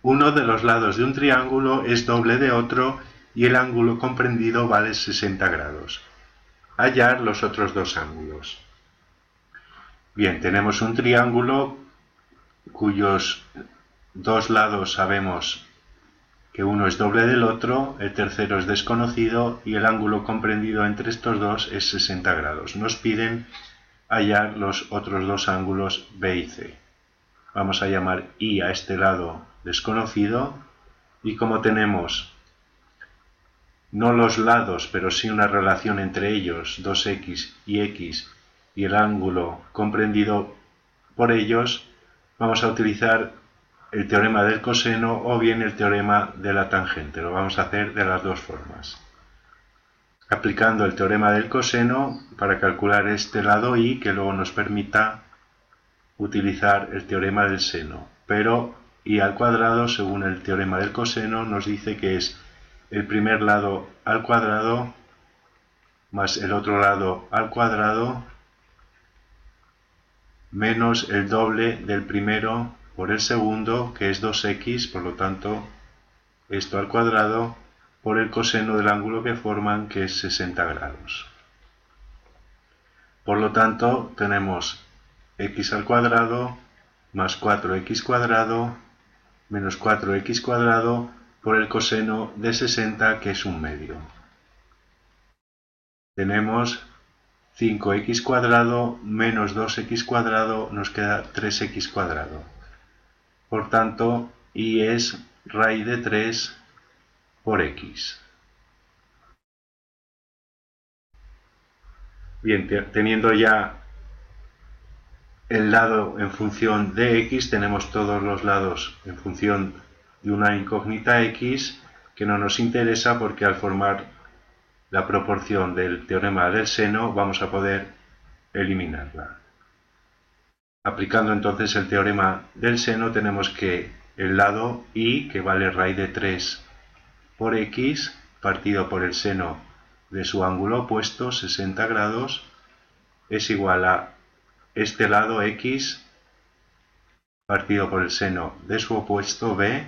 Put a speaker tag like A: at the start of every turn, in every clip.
A: Uno de los lados de un triángulo es doble de otro y el ángulo comprendido vale 60 grados. Hallar los otros dos ángulos. Bien, tenemos un triángulo cuyos dos lados sabemos que uno es doble del otro, el tercero es desconocido y el ángulo comprendido entre estos dos es 60 grados. Nos piden hallar los otros dos ángulos B y C. Vamos a llamar I a este lado desconocido y como tenemos no los lados pero sí una relación entre ellos, 2x y x, y el ángulo comprendido por ellos, vamos a utilizar el teorema del coseno o bien el teorema de la tangente. Lo vamos a hacer de las dos formas. Aplicando el teorema del coseno para calcular este lado y que luego nos permita utilizar el teorema del seno. Pero y al cuadrado, según el teorema del coseno, nos dice que es el primer lado al cuadrado más el otro lado al cuadrado menos el doble del primero por el segundo, que es 2x, por lo tanto, esto al cuadrado, por el coseno del ángulo que forman, que es 60 grados. Por lo tanto, tenemos x al cuadrado más 4x cuadrado menos 4x cuadrado por el coseno de 60, que es un medio. Tenemos 5x cuadrado menos 2x cuadrado, nos queda 3x cuadrado. Por tanto, y es raíz de 3 por x. Bien, teniendo ya el lado en función de x, tenemos todos los lados en función de una incógnita x, que no nos interesa porque al formar la proporción del teorema del seno vamos a poder eliminarla. Aplicando entonces el teorema del seno tenemos que el lado y, que vale raíz de 3 por x, partido por el seno de su ángulo opuesto, 60 grados, es igual a este lado x partido por el seno de su opuesto b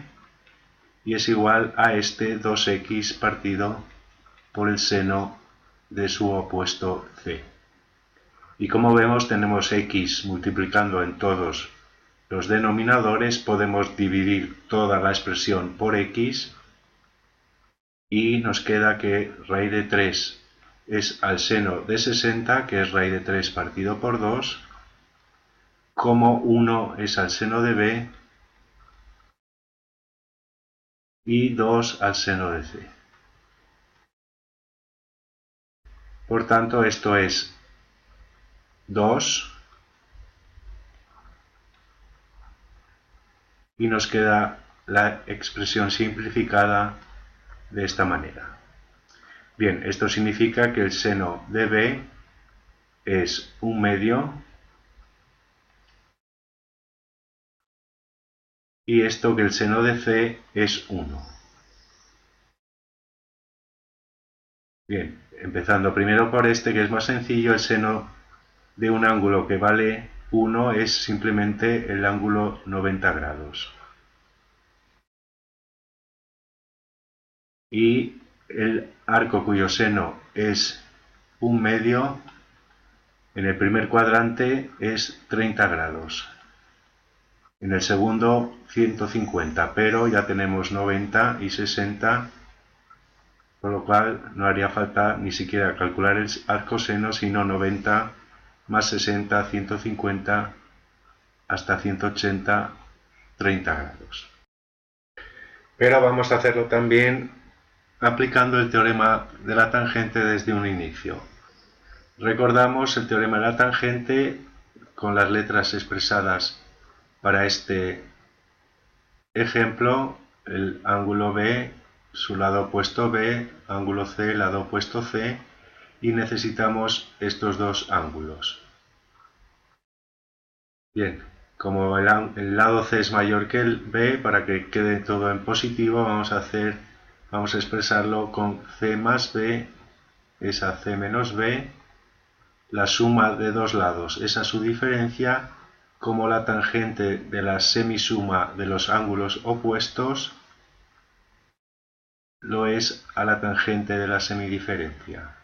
A: y es igual a este 2x partido por el seno de su opuesto c. Y como vemos, tenemos x multiplicando en todos los denominadores, podemos dividir toda la expresión por x y nos queda que raíz de 3 es al seno de 60, que es raíz de 3 partido por 2, como 1 es al seno de b y 2 al seno de c. Por tanto, esto es 2 y nos queda la expresión simplificada de esta manera. Bien, esto significa que el seno de b es un medio y esto que el seno de c es 1. Bien, empezando primero por este, que es más sencillo, el seno de un ángulo que vale 1 es simplemente el ángulo 90 grados. Y el arco cuyo seno es un medio, en el primer cuadrante es 30 grados. En el segundo 150, pero ya tenemos 90 y 60, por lo cual no haría falta ni siquiera calcular el arco seno, sino 90 más 60, 150 hasta 180, 30 grados. Pero vamos a hacerlo también aplicando el teorema de la tangente desde un inicio. Recordamos el teorema de la tangente con las letras expresadas para este ejemplo: el ángulo B, su lado opuesto B, ángulo C, lado opuesto C, y necesitamos estos dos ángulos. Bien, como el lado C es mayor que el B, para que quede todo en positivo, vamos a expresarlo con C más B es a C menos B, la suma de dos lados es a su diferencia, como la tangente de la semisuma de los ángulos opuestos lo es a la tangente de la semidiferencia.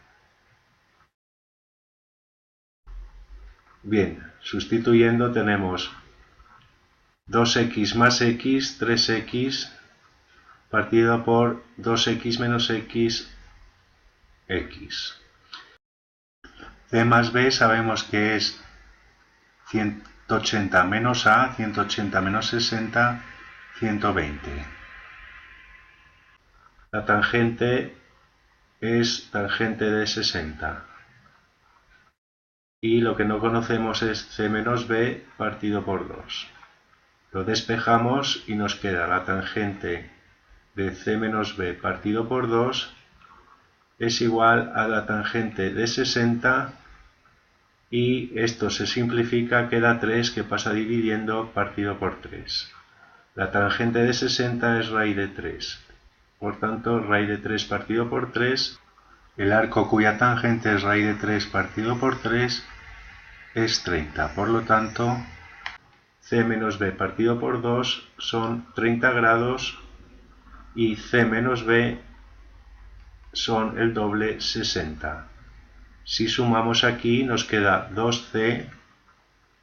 A: Bien, sustituyendo tenemos 2x más x, 3x, partido por 2x menos x, x. C más b sabemos que es 180 menos a, 180 menos 60, 120. La tangente es tangente de 60. Y lo que no conocemos es c menos b partido por 2. Lo despejamos y nos queda la tangente de c menos b partido por 2 es igual a la tangente de 60 y esto se simplifica, queda 3 que pasa dividiendo partido por 3. La tangente de 60 es raíz de 3. Por tanto, raíz de 3 partido por 3, el arco cuya tangente es raíz de 3 partido por 3 es 30. Por lo tanto, c menos b partido por 2 son 30 grados y c menos b son el doble, 60. Si sumamos aquí nos queda 2c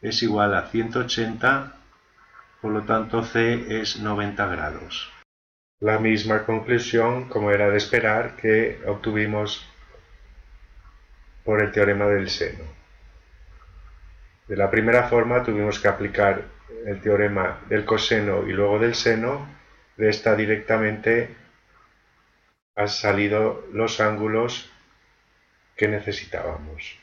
A: es igual a 180, por lo tanto c es 90 grados. La misma conclusión, como era de esperar, que obtuvimos por el teorema del seno. De la primera forma tuvimos que aplicar el teorema del coseno y luego del seno. De esta directamente han salido los ángulos que necesitábamos.